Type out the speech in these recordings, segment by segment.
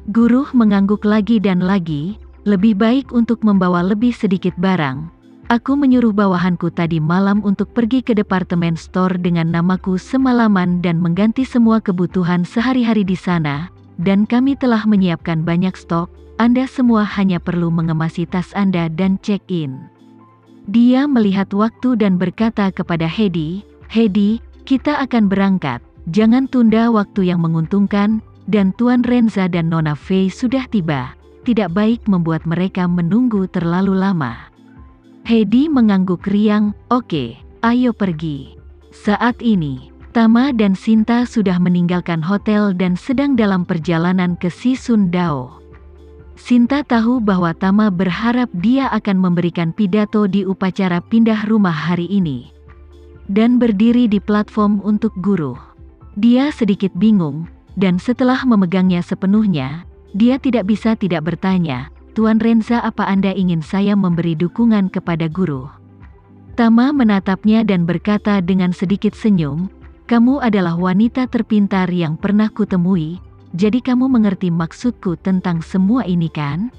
Guru mengangguk lagi dan lagi, lebih baik untuk membawa lebih sedikit barang. Aku menyuruh bawahanku tadi malam untuk pergi ke departemen store dengan namaku semalaman dan mengganti semua kebutuhan sehari-hari di sana, dan kami telah menyiapkan banyak stok. Anda semua hanya perlu mengemasi tas Anda dan check-in. Dia melihat waktu dan berkata kepada Heidi, "Heidi, kita akan berangkat. Jangan tunda waktu yang menguntungkan, dan Tuan Renza dan Nona Fei sudah tiba. Tidak baik membuat mereka menunggu terlalu lama." Heidi mengangguk riang, "Oke, ayo pergi." Saat ini, Tama dan Sinta sudah meninggalkan hotel dan sedang dalam perjalanan ke Sisundao. Sinta tahu bahwa Tama berharap dia akan memberikan pidato di upacara pindah rumah hari ini, dan berdiri di platform untuk guru. Dia sedikit bingung, dan setelah memegangnya sepenuhnya, dia tidak bisa tidak bertanya, "Tuan Renza, apa Anda ingin saya memberi dukungan kepada guru?" Tama menatapnya dan berkata dengan sedikit senyum, "Kamu adalah wanita terpintar yang pernah kutemui, jadi kamu mengerti maksudku tentang semua ini kan?"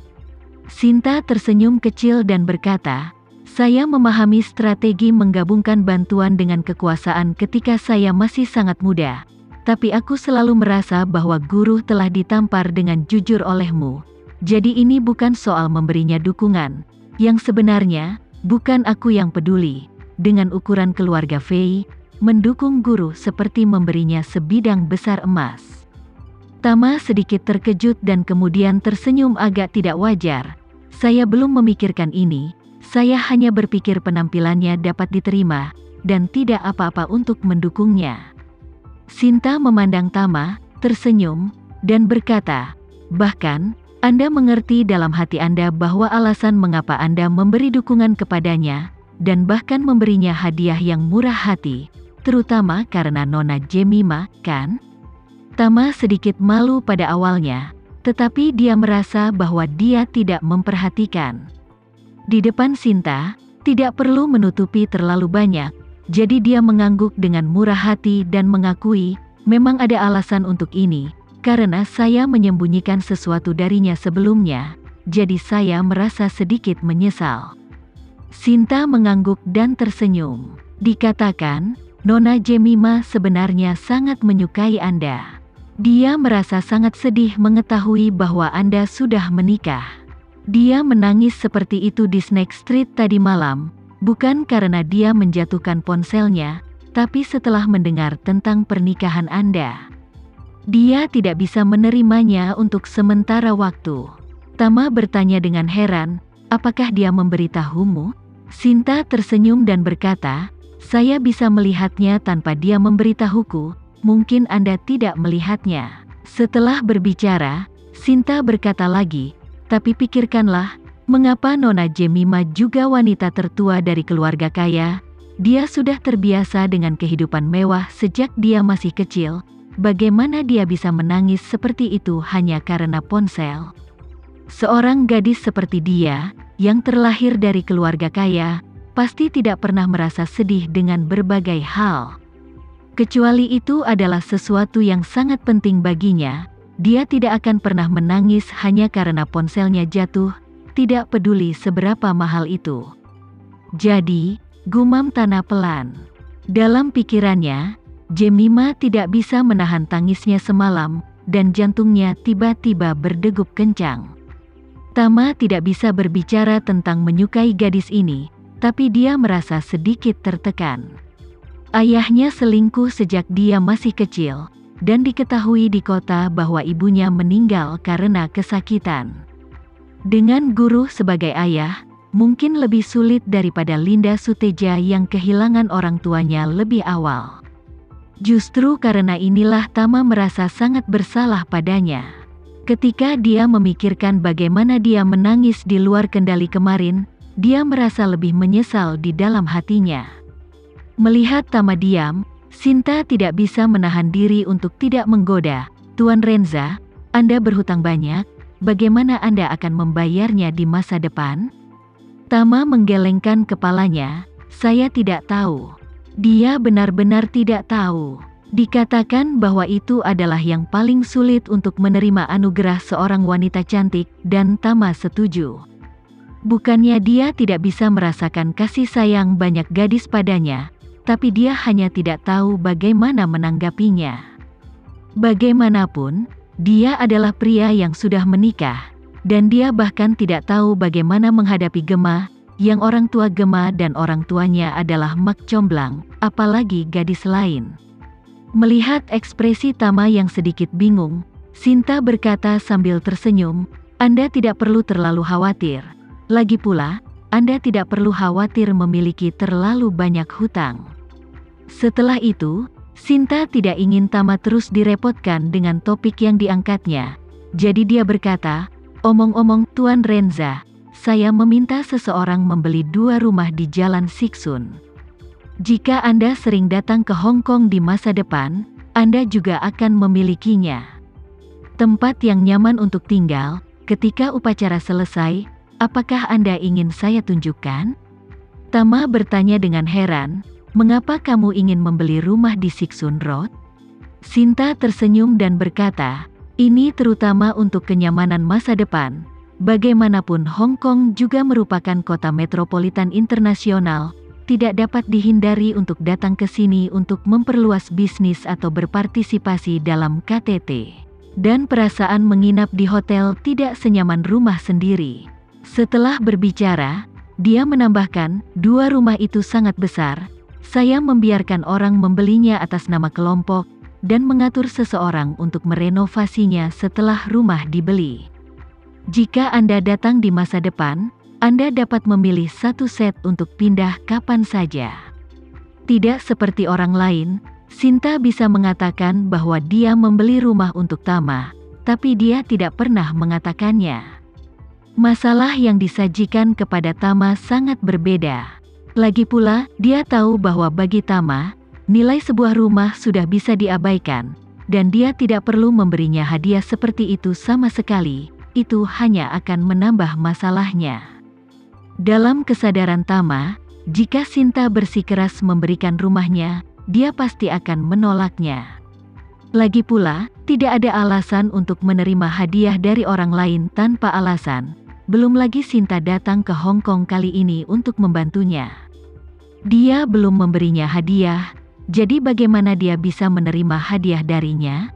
Sinta tersenyum kecil dan berkata, "Saya memahami strategi menggabungkan bantuan dengan kekuasaan ketika saya masih sangat muda, tapi aku selalu merasa bahwa guru telah ditampar dengan jujur olehmu. Jadi ini bukan soal memberinya dukungan. Yang sebenarnya, bukan aku yang peduli. Dengan ukuran keluarga Fei, mendukung guru seperti memberinya sebidang besar emas." Tama sedikit terkejut dan kemudian tersenyum agak tidak wajar. "Saya belum memikirkan ini, saya hanya berpikir penampilannya dapat diterima, dan tidak apa-apa untuk mendukungnya." Sinta memandang Tama, tersenyum, dan berkata, "Bahkan, Anda mengerti dalam hati Anda bahwa alasan mengapa Anda memberi dukungan kepadanya, dan bahkan memberinya hadiah yang murah hati, terutama karena Nona Jemima, kan?" Tama sedikit malu pada awalnya, tetapi dia merasa bahwa dia tidak memperhatikan. Di depan Sinta, tidak perlu menutupi terlalu banyak, jadi dia mengangguk dengan murah hati dan mengakui, "Memang ada alasan untuk ini. Karena saya menyembunyikan sesuatu darinya sebelumnya, jadi saya merasa sedikit menyesal." Sinta mengangguk dan tersenyum. "Dikatakan, Nona Jemima sebenarnya sangat menyukai Anda. Dia merasa sangat sedih mengetahui bahwa Anda sudah menikah. Dia menangis seperti itu di Snake Street tadi malam, bukan karena dia menjatuhkan ponselnya, tapi setelah mendengar tentang pernikahan Anda. Dia tidak bisa menerimanya untuk sementara waktu." Tama bertanya dengan heran, "Apakah dia memberitahumu?" Sinta tersenyum dan berkata, "Saya bisa melihatnya tanpa dia memberitahuku. Mungkin Anda tidak melihatnya." Setelah berbicara, Sinta berkata lagi, "Tapi pikirkanlah, mengapa Nona Jemima juga wanita tertua dari keluarga kaya? Dia sudah terbiasa dengan kehidupan mewah sejak dia masih kecil. Bagaimana dia bisa menangis seperti itu hanya karena ponsel? Seorang gadis seperti dia, yang terlahir dari keluarga kaya, pasti tidak pernah merasa sedih dengan berbagai hal. Kecuali itu adalah sesuatu yang sangat penting baginya. Dia tidak akan pernah menangis hanya karena ponselnya jatuh, tidak peduli seberapa mahal itu." "Jadi," gumam Tana pelan. Dalam pikirannya, Jemima tidak bisa menahan tangisnya semalam, dan jantungnya tiba-tiba berdegup kencang. Tama tidak bisa berbicara tentang menyukai gadis ini, tapi dia merasa sedikit tertekan. Ayahnya selingkuh sejak dia masih kecil, dan diketahui di kota bahwa ibunya meninggal karena kesakitan. Dengan guru sebagai ayah, mungkin lebih sulit daripada Linda Suteja yang kehilangan orang tuanya lebih awal. Justru karena inilah Tama merasa sangat bersalah padanya. Ketika dia memikirkan bagaimana dia menangis di luar kendali kemarin, dia merasa lebih menyesal di dalam hatinya. Melihat Tama diam, Sinta tidak bisa menahan diri untuk tidak menggoda, "Tuan Renza, Anda berhutang banyak, bagaimana Anda akan membayarnya di masa depan?" Tama menggelengkan kepalanya, "Saya tidak tahu." Dia benar-benar tidak tahu. Dikatakan bahwa itu adalah yang paling sulit untuk menerima anugerah seorang wanita cantik, dan Tama setuju. Bukannya dia tidak bisa merasakan kasih sayang banyak gadis padanya, tapi dia hanya tidak tahu bagaimana menanggapinya. Bagaimanapun, dia adalah pria yang sudah menikah, dan dia bahkan tidak tahu bagaimana menghadapi Gemma, yang orang tua Gemma dan orang tuanya adalah mak comblang, apalagi gadis lain. Melihat ekspresi Tama yang sedikit bingung, Sinta berkata sambil tersenyum, "Anda tidak perlu terlalu khawatir. Lagi pula, Anda tidak perlu khawatir memiliki terlalu banyak hutang." Setelah itu, Sinta tidak ingin Tama terus direpotkan dengan topik yang diangkatnya. Jadi dia berkata, "Omong-omong Tuan Renza, saya meminta seseorang membeli 2 rumah di Jalan Siksun. Jika Anda sering datang ke Hong Kong di masa depan, Anda juga akan memilikinya. Tempat yang nyaman untuk tinggal, ketika upacara selesai, apakah Anda ingin saya tunjukkan?" Tama bertanya dengan heran, "Mengapa kamu ingin membeli rumah di Siksun Road?" Sinta tersenyum dan berkata, "Ini terutama untuk kenyamanan masa depan. Bagaimanapun Hong Kong juga merupakan kota metropolitan internasional, tidak dapat dihindari untuk datang ke sini untuk memperluas bisnis atau berpartisipasi dalam KTT. Dan perasaan menginap di hotel tidak senyaman rumah sendiri." Setelah berbicara, dia menambahkan, "2 rumah itu sangat besar. Saya membiarkan orang membelinya atas nama kelompok, dan mengatur seseorang untuk merenovasinya setelah rumah dibeli. Jika Anda datang di masa depan, Anda dapat memilih 1 set untuk pindah kapan saja." Tidak seperti orang lain, Sinta bisa mengatakan bahwa dia membeli rumah untuk Tama, tapi dia tidak pernah mengatakannya. Masalah yang disajikan kepada Tama sangat berbeda. Lagi pula, dia tahu bahwa bagi Tama, nilai sebuah rumah sudah bisa diabaikan, dan dia tidak perlu memberinya hadiah seperti itu sama sekali. Itu hanya akan menambah masalahnya. Dalam kesadaran Tama, jika Sinta bersikeras memberikan rumahnya, dia pasti akan menolaknya. Lagi pula, tidak ada alasan untuk menerima hadiah dari orang lain tanpa alasan. Belum lagi Sinta datang ke Hong Kong kali ini untuk membantunya. Dia belum memberinya hadiah, jadi bagaimana dia bisa menerima hadiah darinya?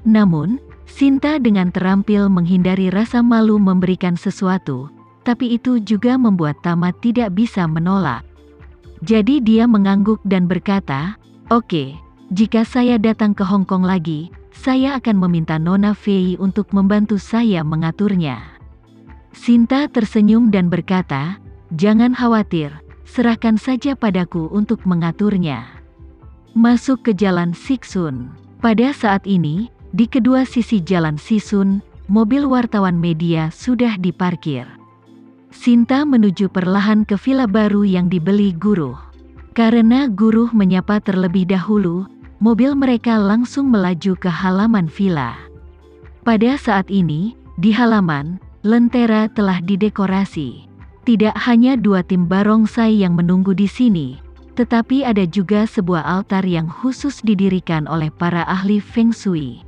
Namun, Sinta dengan terampil menghindari rasa malu memberikan sesuatu, tapi itu juga membuat Tama tidak bisa menolak. Jadi dia mengangguk dan berkata, "Oke, jika saya datang ke Hong Kong lagi, saya akan meminta Nona Fei untuk membantu saya mengaturnya." Sinta tersenyum dan berkata, "Jangan khawatir, serahkan saja padaku untuk mengaturnya." Masuk ke Jalan Siksun. Pada saat ini, di kedua sisi Jalan Sisun, mobil wartawan media sudah diparkir. Sinta menuju perlahan ke villa baru yang dibeli Guruh. Karena Guruh menyapa terlebih dahulu, mobil mereka langsung melaju ke halaman villa. Pada saat ini, di halaman, lentera telah didekorasi. Tidak hanya 2 tim barongsai yang menunggu di sini, tetapi ada juga sebuah altar yang khusus didirikan oleh para ahli Feng Shui.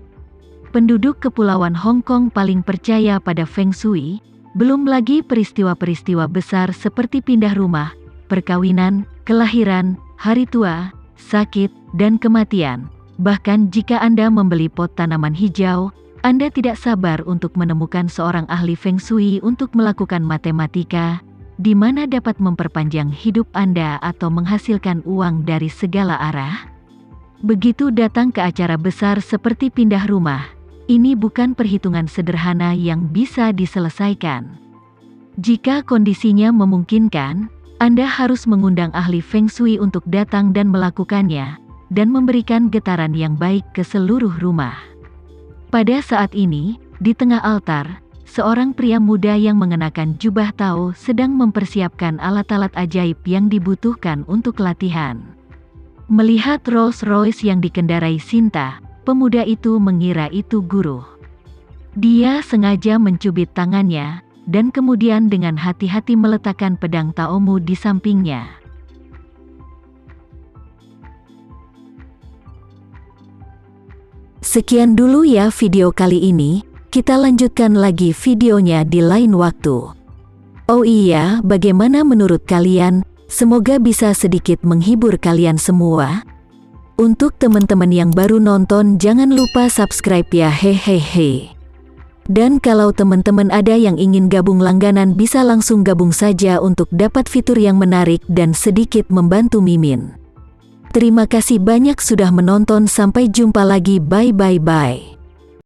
Penduduk kepulauan Hong Kong paling percaya pada Feng Shui, belum lagi peristiwa-peristiwa besar seperti pindah rumah, perkawinan, kelahiran, hari tua, sakit, dan kematian. Bahkan jika Anda membeli pot tanaman hijau, Anda tidak sabar untuk menemukan seorang ahli Feng Shui untuk melakukan matematika, di mana dapat memperpanjang hidup Anda atau menghasilkan uang dari segala arah. Begitu datang ke acara besar seperti pindah rumah, ini bukan perhitungan sederhana yang bisa diselesaikan. Jika kondisinya memungkinkan, Anda harus mengundang ahli Feng Shui untuk datang dan melakukannya, dan memberikan getaran yang baik ke seluruh rumah. Pada saat ini, di tengah altar, seorang pria muda yang mengenakan jubah Tao sedang mempersiapkan alat-alat ajaib yang dibutuhkan untuk latihan. Melihat Rolls Royce yang dikendarai Sinta, pemuda itu mengira itu Guruh. Dia sengaja mencubit tangannya, dan kemudian dengan hati-hati meletakkan pedang Taomu di sampingnya. Sekian dulu ya video kali ini, kita lanjutkan lagi videonya di lain waktu. Oh iya, bagaimana menurut kalian? Semoga bisa sedikit menghibur kalian semua. Untuk teman-teman yang baru nonton, jangan lupa subscribe ya, hehehe. Dan kalau teman-teman ada yang ingin gabung langganan, bisa langsung gabung saja untuk dapat fitur yang menarik dan sedikit membantu Mimin. Terima kasih banyak sudah menonton, sampai jumpa lagi, bye bye bye.